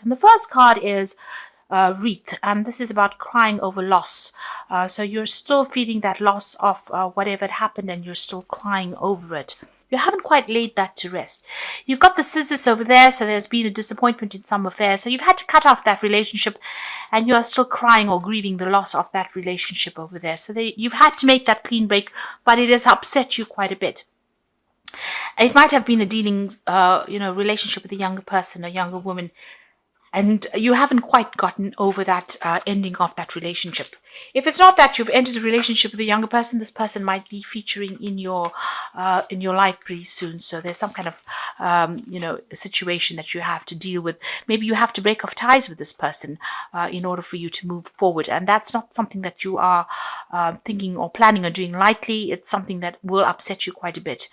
And the first card is wreath, and this is about crying over loss. So you're still feeling that loss of whatever had happened, and you're still crying over it. You haven't quite laid that to rest. You've got the scissors over there, so there's been a disappointment in some affair. So you've had to cut off that relationship, and you are still crying or grieving the loss of that relationship over there. So you've had to make that clean break, but it has upset you quite a bit. It might have been a relationship with a younger person, a younger woman, and you haven't quite gotten over that ending of that relationship. If it's not that you've entered a relationship with a younger person, this person might be featuring in your life pretty soon. So there's some kind of situation that you have to deal with. Maybe you have to break off ties with this person in order for you to move forward, and that's not something that you are thinking or planning on doing lightly. It's something that will upset you quite a bit.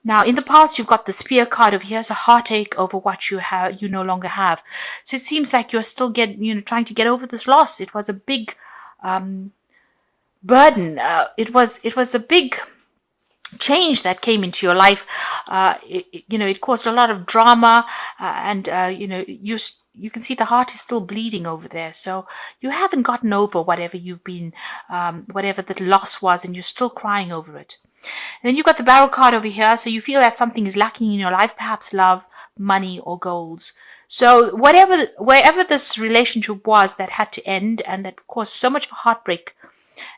Now, in the past, you've got the Spear card over here, so heartache over what you no longer have. So it seems like you're still trying to get over this loss. It was a big burden. It was a big change that came into your life. It caused a lot of drama, and you can see the heart is still bleeding over there. So you haven't gotten over whatever you've been, whatever the loss was, and you're still crying over it. And then you've got the Barrel card over here, so you feel that something is lacking in your life, perhaps love, money, or goals. So wherever this relationship was that had to end and that caused so much heartbreak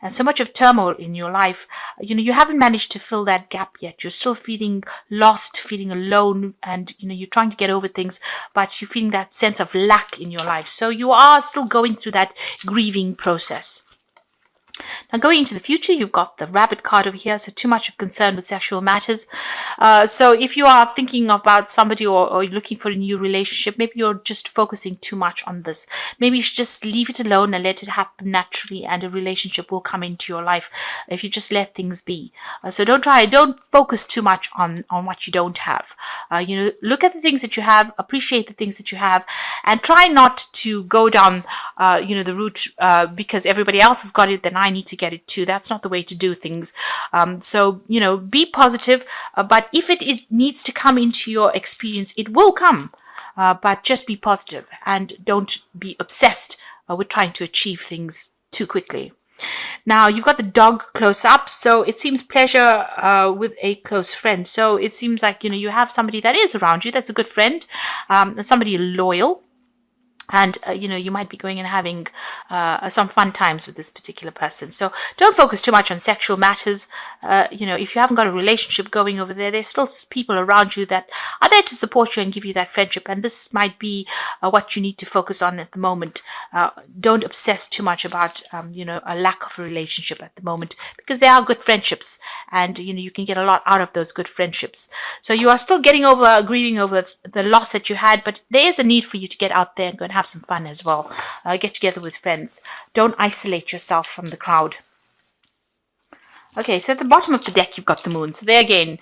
and so much of turmoil in your life, you haven't managed to fill that gap yet. You're still feeling lost, feeling alone, and you're trying to get over things, but you're feeling that sense of lack in your life. So you are still going through that grieving process. Now, going into the future, you've got the Rabbit card over here, so too much of concern with sexual matters. So if you are thinking about somebody or looking for a new relationship, maybe you're just focusing too much on this. Maybe you should just leave it alone and let it happen naturally, and a relationship will come into your life if you just let things be. So don't focus too much on what you don't have. Look at the things that you have, appreciate the things that you have, and try not to go down the route because everybody else has got it, then I need to get it too. That's not the way to do things. So be positive, but if it needs to come into your experience, it will come. But just be positive and don't be obsessed with trying to achieve things too quickly. Now, you've got the Dog close up, so it seems pleasure with a close friend. So it seems like you have somebody that is around you, that's a good friend, somebody loyal. And, you might be going and having some fun times with this particular person. So don't focus too much on sexual matters. If you haven't got a relationship going over there, there's still people around you that are there to support you and give you that friendship. And this might be what you need to focus on at the moment. Don't obsess too much about, a lack of a relationship at the moment, because there are good friendships, and, you can get a lot out of those good friendships. So you are still grieving over the loss that you had, but there is a need for you to get out there and go and have some fun as well. Get together with friends. Don't isolate yourself from the crowd. Okay, so at the bottom of the deck, you've got the Moon. So there again,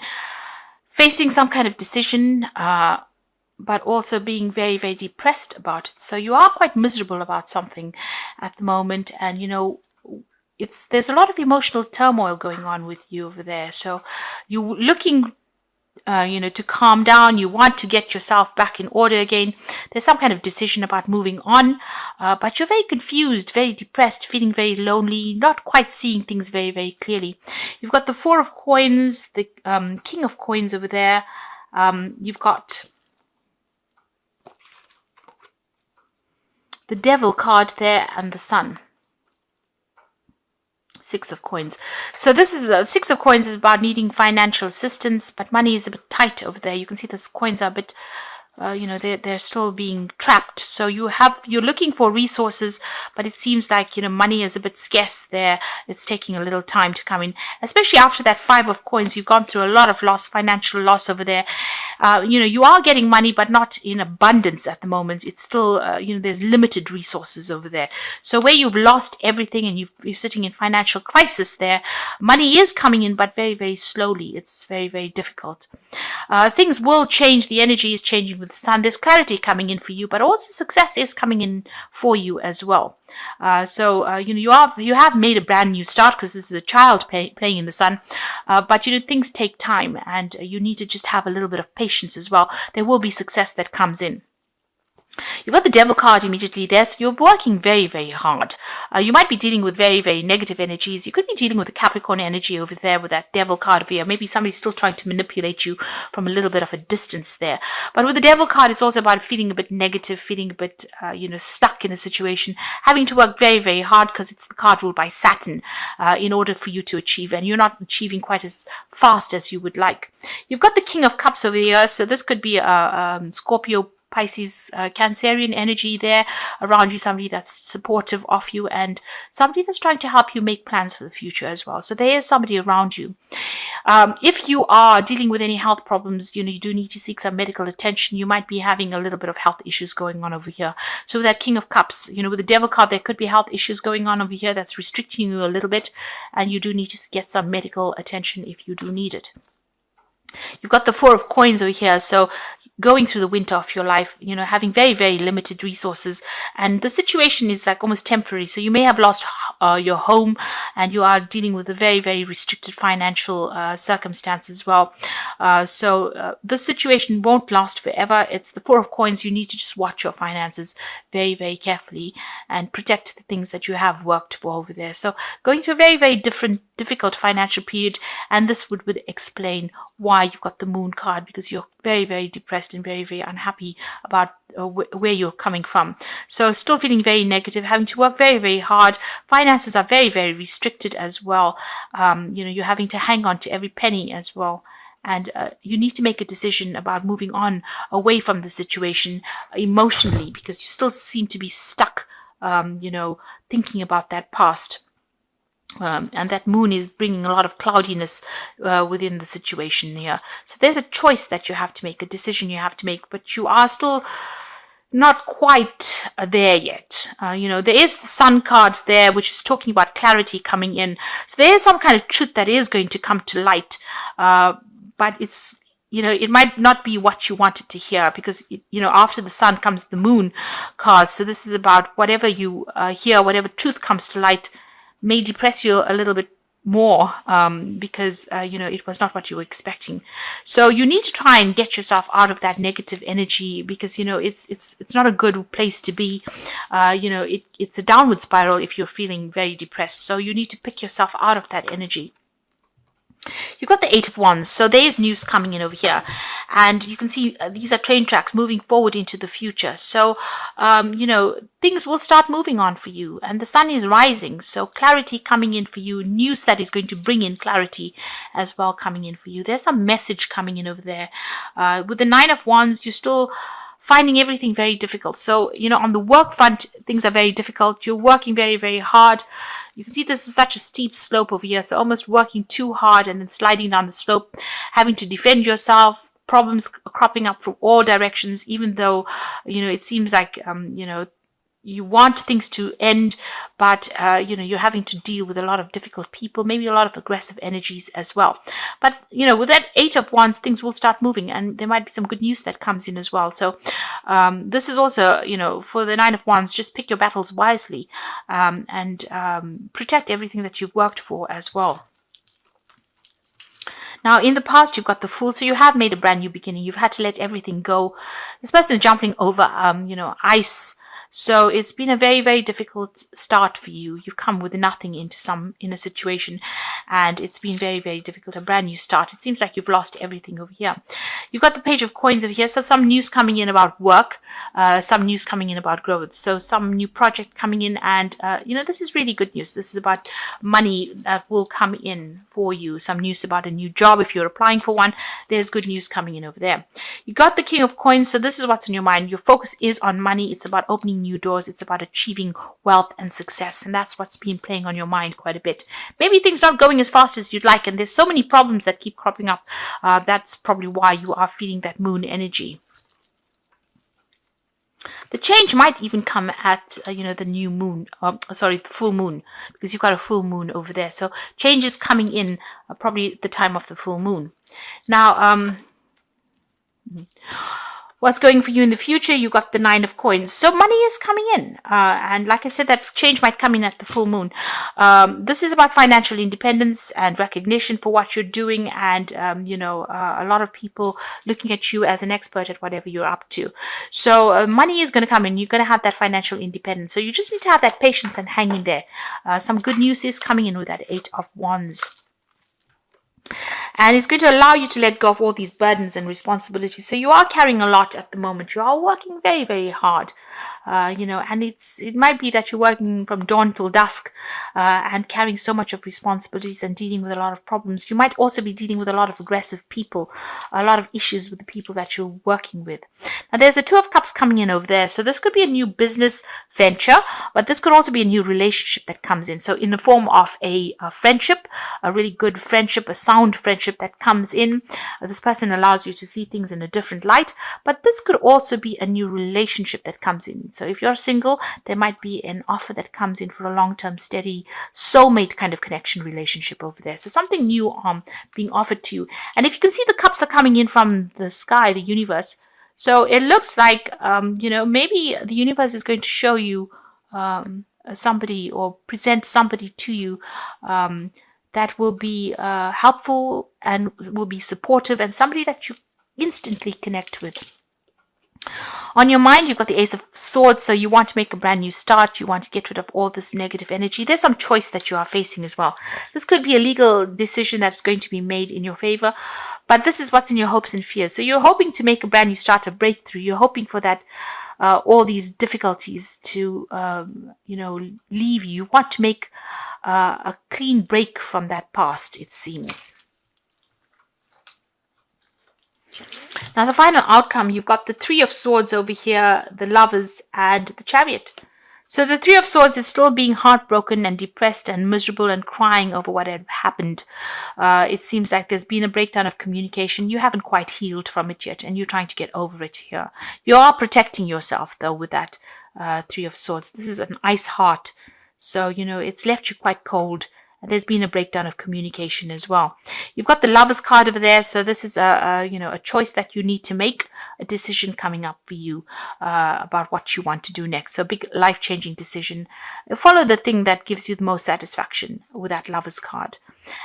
facing some kind of decision, but also being very, very depressed about it. So you are quite miserable about something at the moment, and there's a lot of emotional turmoil going on with you over there. So you're looking to calm down. You want to get yourself back in order again. There's some kind of decision about moving on, but you're very confused, very depressed, feeling very lonely, not quite seeing things very, very clearly. You've got the Four of Coins, the King of Coins over there. You've got the Devil card there and the Sun. Six of Coins. So this is Six of Coins is about needing financial assistance, but money is a bit tight over there. You can see those coins are a bit they're still being trapped. So you're looking for resources, but it seems like money is a bit scarce there. It's taking a little time to come in, especially after that Five of Coins. You've gone through a lot of financial loss over there. You are getting money, but not in abundance at the moment. It's still there's limited resources over there. So where you've lost everything and you're sitting in financial crisis there, money is coming in, but very, very slowly. It's very, very difficult. Things will change. The energy is changing with the Sun. There's clarity coming in for you, but also success is coming in for you as well. You have made a brand new start, because this is a child playing in the Sun, but things take time, and you need to just have a little bit of patience as well. There will be success that comes in. You've got the devil card immediately there, so you're working very, very hard. You might be dealing with very, very negative energies. You could be dealing with a Capricorn energy over there with that devil card over here. Maybe somebody's still trying to manipulate you from a little bit of a distance there. But with the devil card, it's also about feeling a bit negative, feeling a bit, stuck in a situation, having to work very, very hard because it's the card ruled by Saturn in order for you to achieve, and you're not achieving quite as fast as you would like. You've got the King of Cups over here, so this could be a Scorpio, Pisces, Cancerian energy there around you, somebody that's supportive of you and somebody that's trying to help you make plans for the future as well. So there is somebody around you. If you are dealing with any health problems, you do need to seek some medical attention. You might be having a little bit of health issues going on over here. So with that King of Cups, with the Devil card, there could be health issues going on over here that's restricting you a little bit, and you do need to get some medical attention if you do need it. You've got the Four of Coins over here, so going through the winter of your life, having very, very limited resources, and the situation is like almost temporary. So you may have lost your home, and you are dealing with a very, very restricted financial circumstance as well. So this situation won't last forever. It's the Four of Coins. You need to just watch your finances very, very carefully and protect the things that you have worked for over there. So going through a very, very difficult financial period, and this would explain why you've got the Moon card, because you're very, very depressed and very, very unhappy about where you're coming from. So still feeling very negative, having to work very, very hard. Finances are very, very restricted as well. You're having to hang on to every penny as well. And you need to make a decision about moving on away from the situation emotionally, because you still seem to be stuck, thinking about that past. And that moon is bringing a lot of cloudiness within the situation here. So there's a choice that you have to make, a decision you have to make, but you are still not quite there yet. There is the Sun card there, which is talking about clarity coming in. So there is some kind of truth that is going to come to light, but it's, it might not be what you wanted to hear, because, after the Sun comes the Moon card. So this is about whatever you hear, whatever truth comes to light may depress you a little bit more, because it was not what you were expecting. So you need to try and get yourself out of that negative energy, because it's not a good place to be. It's a downward spiral if you're feeling very depressed. So you need to pick yourself out of that energy. You've got the Eight of Wands, so there is news coming in over here, and you can see these are train tracks moving forward into the future. So things will start moving on for you, and the Sun is rising, so clarity coming in for you, news that is going to bring in clarity as well coming in for you. There's some message coming in over there. With the Nine of Wands, you're still finding everything very difficult. So, on the work front, things are very difficult. You're working very, very hard. You can see this is such a steep slope over here. So almost working too hard and then sliding down the slope, having to defend yourself, problems cropping up from all directions, even though, it seems like, you want things to end, but, you're having to deal with a lot of difficult people, maybe a lot of aggressive energies as well. But, with that Eight of Wands, things will start moving, and there might be some good news that comes in as well. So this is also, for the Nine of Wands, just pick your battles wisely, and protect everything that you've worked for as well. Now, in the past, you've got the Fool, so you have made a brand new beginning. You've had to let everything go. This person is jumping over, ice. So it's been a very, very difficult start for you. You've come with nothing in a situation, and it's been very, very difficult. A brand new start. It seems like you've lost everything over here. You've got the Page of Coins over here. So some news coming in about work, some news coming in about growth. So some new project coming in, and this is really good news. This is about money that will come in for you. Some news about a new job if you're applying for one. There's good news coming in over there. You got the King of Coins. So this is what's in your mind. Your focus is on money. It's about opening new doors. It's about achieving wealth and success, and that's what's been playing on your mind quite a bit. Maybe things not going as fast as you'd like, and there's so many problems that keep cropping up. That's probably why you are feeling that moon energy. The change might even come at the new moon, the full moon, because you've got a full moon over there. So change is coming in probably at the time of the full moon. Now, What's going for you in the future? You got the 9 of coins. So money is coming in. And like I said, that change might come in at the full moon. This is about financial independence and recognition for what you're doing. And, a lot of people looking at you as an expert at whatever you're up to. So money is going to come in. You're going to have that financial independence. So you just need to have that patience and hang in there. Some good news is coming in with that 8 of Wands. And it's going to allow you to let go of all these burdens and responsibilities. So you are carrying a lot at the moment. You are working very, very hard. And it might be that you're working from dawn till dusk and carrying so much of responsibilities and dealing with a lot of problems. You might also be dealing with a lot of aggressive people, a lot of issues with the people that you're working with. Now, there's a 2 of Cups coming in over there. So this could be a new business venture, but this could also be a new relationship that comes in. So in the form of a friendship, a really good friendship, a sound friendship that comes in. This person allows you to see things in a different light, but this could also be a new relationship that comes in. So if you're single, there might be an offer that comes in for a long-term, steady, soulmate kind of connection relationship over there. So something new being offered to you. And if you can see, the cups are coming in from the sky, the universe. So it looks like, maybe the universe is going to show you somebody or present somebody to you that will be helpful and will be supportive, and somebody that you instantly connect with. On your mind, you've got the Ace of Swords, so you want to make a brand new start. You want to get rid of all this negative energy. There's some choice that you are facing as well. This could be a legal decision that's going to be made in your favor, but this is what's in your hopes and fears. So you're hoping to make a brand new start, a breakthrough. You're hoping for that, all these difficulties to, leave you. You want to make a clean break from that past, it seems. Now, the final outcome, you've got the 3 of Swords over here, the Lovers, and the Chariot. So the 3 of Swords is still being heartbroken and depressed and miserable and crying over what had happened. It seems like there's been a breakdown of communication. You haven't quite healed from it yet, and you're trying to get over it here. You are protecting yourself, though, with that 3 of Swords. This is an ice heart. So, it's left you quite cold. And there's been a breakdown of communication as well. You've got the Lovers card over there. So this is a choice that you need to make, a decision coming up for you about what you want to do next. So big life-changing decision. Follow the thing that gives you the most satisfaction with that Lovers card.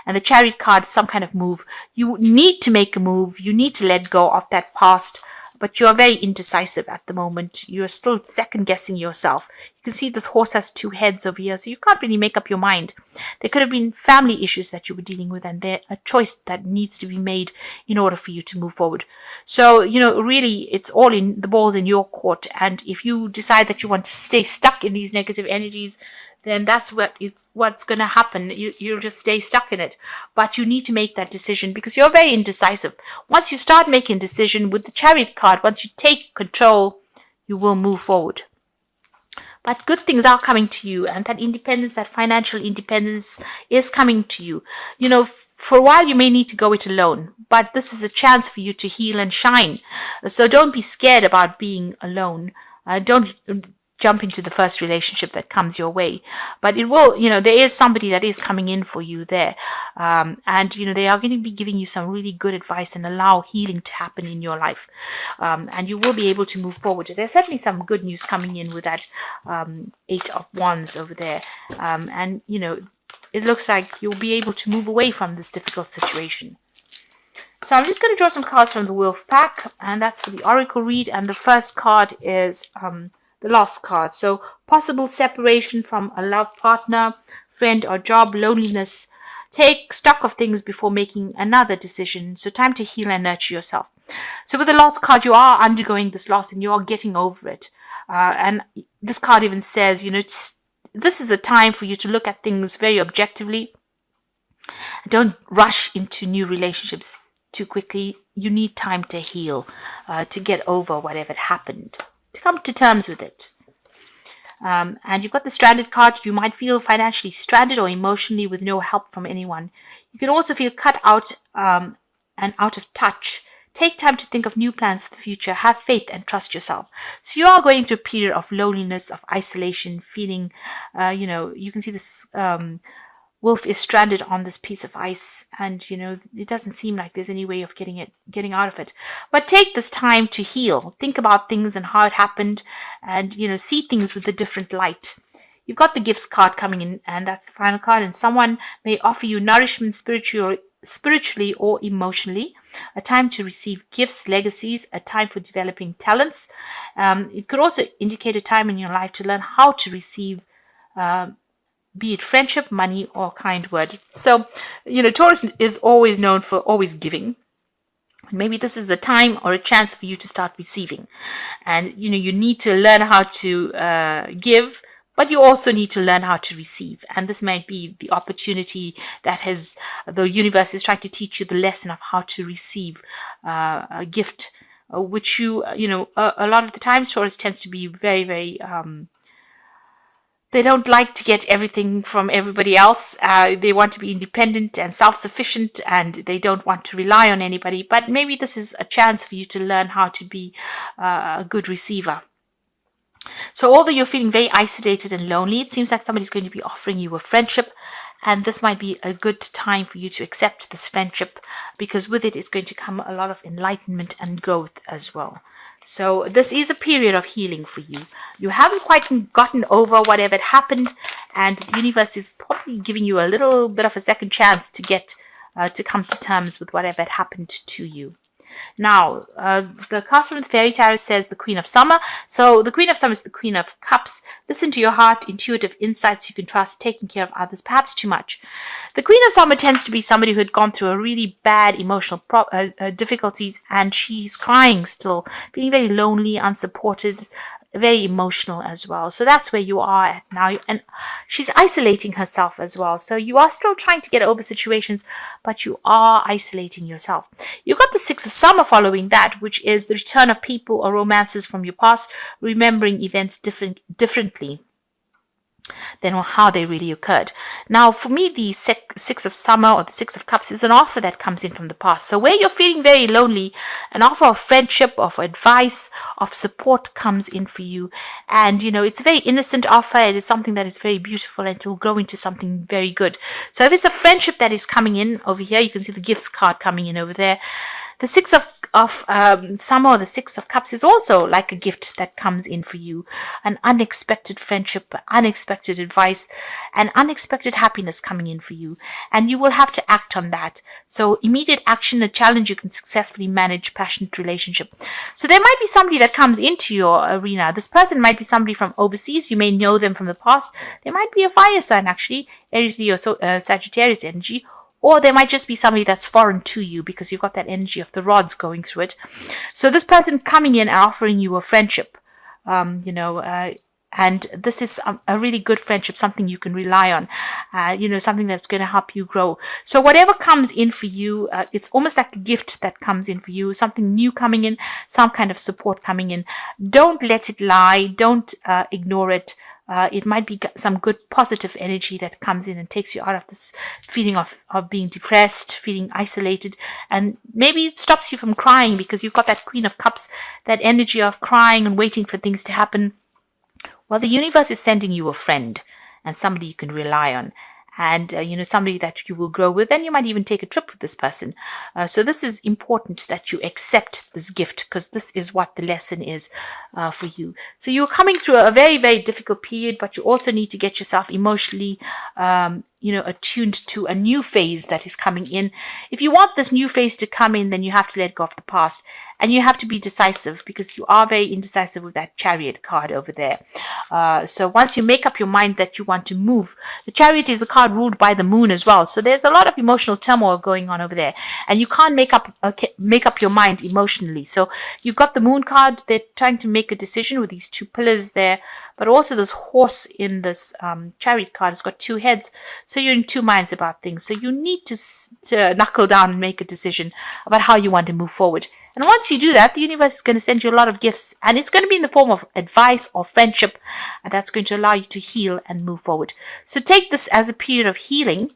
And the Chariot card, some kind of move. You need to make a move. You need to let go of that past. But you are very indecisive at the moment. You are still second-guessing yourself. You can see this horse has 2 heads over here, so you can't really make up your mind. There could have been family issues that you were dealing with, and there's a choice that needs to be made in order for you to move forward. So, really, it's all in the ball's in your court. And if you decide that you want to stay stuck in these negative energies, then that's what's going to happen. You'll just stay stuck in it. But you need to make that decision because you're very indecisive. Once you start making a decision with the Chariot card, once you take control, you will move forward. But good things are coming to you, and that independence, that financial independence is coming to you. For a while you may need to go it alone, but this is a chance for you to heal and shine. So don't be scared about being alone. Don't jump into the first relationship that comes your way, but it will, there is somebody that is coming in for you there, and they are going to be giving you some really good advice and allow healing to happen in your life, and you will be able to move forward. There's certainly some good news coming in with that 8 of Wands over there, and it looks like you'll be able to move away from this difficult situation. So I'm just going to draw some cards from the Wolf Pack, and that's for the Oracle read. And the first card is the Lost card. So possible separation from a love partner, friend or job, loneliness. Take stock of things before making another decision. So time to heal and nurture yourself. So with the Lost card, you are undergoing this loss and you are getting over it. And this card even says, this is a time for you to look at things very objectively. Don't rush into new relationships too quickly. You need time to heal, to get over whatever happened, to come to terms with it. And you've got the Stranded card. You might feel financially stranded or emotionally with no help from anyone. You can also feel cut out and out of touch. Take time to think of new plans for the future. Have faith and trust yourself. So you are going through a period of loneliness, of isolation, feeling, you can see this wolf is stranded on this piece of ice, and it doesn't seem like there's any way of getting out of it. But take this time to heal. Think about things and how it happened, and see things with a different light. You've got the gifts card coming in, and that's the final card. And someone may offer you nourishment spiritually or emotionally, a time to receive gifts, legacies, a time for developing talents. It could also indicate a time in your life to learn how to receive, be it friendship, money, or kind word. So, Taurus is always known for always giving. Maybe this is a time or a chance for you to start receiving. And, you need to learn how to give, but you also need to learn how to receive. And this might be the opportunity that the universe is trying to teach you the lesson of how to receive a gift, which a lot of the times Taurus tends to be very, very, they don't like to get everything from everybody else. They want to be independent and self-sufficient, and they don't want to rely on anybody. But maybe this is a chance for you to learn how to be a good receiver. So although you're feeling very isolated and lonely, it seems like somebody's going to be offering you a friendship, and this might be a good time for you to accept this friendship, because with it is going to come a lot of enlightenment and growth as well. So this is a period of healing for you. You haven't quite gotten over whatever happened, and the universe is probably giving you a little bit of a second chance to get to come to terms with whatever had happened to you. Now, the card from the Fairy Tarot says the Queen of Summer. So the Queen of Summer is the Queen of Cups. Listen to your heart, intuitive insights you can trust, taking care of others, perhaps too much. The Queen of Summer tends to be somebody who had gone through a really bad emotional difficulties, and she's crying still, feeling very lonely, unsupported, very emotional as well. So that's where you are at now, and she's isolating herself as well. So you are still trying to get over situations, but you are isolating yourself. You've got the Six of Summer following that, which is the return of people or romances from your past, remembering events differently than how they really occurred. Now, for me, the Six of Summer or the Six of Cups is an offer that comes in from the past. So where you're feeling very lonely, an offer of friendship, of advice, of support comes in for you. And, it's a very innocent offer. It is something that is very beautiful, and it will grow into something very good. So if it's a friendship that is coming in over here, you can see the gifts card coming in over there. The Six of Summer or the Six of Cups is also like a gift that comes in for you. An unexpected friendship, unexpected advice, and unexpected happiness coming in for you. And you will have to act on that. So immediate action, a challenge you can successfully manage, passionate relationship. So there might be somebody that comes into your arena. This person might be somebody from overseas. You may know them from the past. They might be a fire sign, actually, Aries, Leo, Sagittarius energy. Or there might just be somebody that's foreign to you, because you've got that energy of the rods going through it. So this person coming in and offering you a friendship, and this is a really good friendship, something you can rely on, something that's going to help you grow. So whatever comes in for you, it's almost like a gift that comes in for you, something new coming in, some kind of support coming in. Don't let it lie. Don't ignore it. It might be some good positive energy that comes in and takes you out of this feeling of being depressed, feeling isolated, and maybe it stops you from crying, because you've got that Queen of Cups, that energy of crying and waiting for things to happen. Well, the universe is sending you a friend and somebody you can rely on, and somebody that you will grow with, and you might even take a trip with this person. So this is important that you accept this gift, because this is what the lesson is for you. So you're coming through a very, very difficult period, but you also need to get yourself emotionally attuned to a new phase that is coming in. If you want this new phase to come in, then you have to let go of the past, and you have to be decisive, because you are very indecisive with that Chariot card over there. So once you make up your mind that you want to move, the Chariot is a card ruled by the moon as well. So there's a lot of emotional turmoil going on over there, and you can't make up your mind emotionally. So you've got the moon card. They're trying to make a decision with these two pillars there, but also this horse in this Chariot card has got two heads. So you're in two minds about things. So you need to knuckle down and make a decision about how you want to move forward. And once you do that, the universe is going to send you a lot of gifts, and it's going to be in the form of advice or friendship, and that's going to allow you to heal and move forward. So take this as a period of healing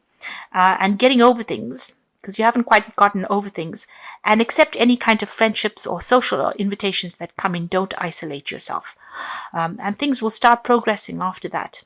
and getting over things, because you haven't quite gotten over things, and accept any kind of friendships or social invitations that come in. Don't isolate yourself, and things will start progressing after that.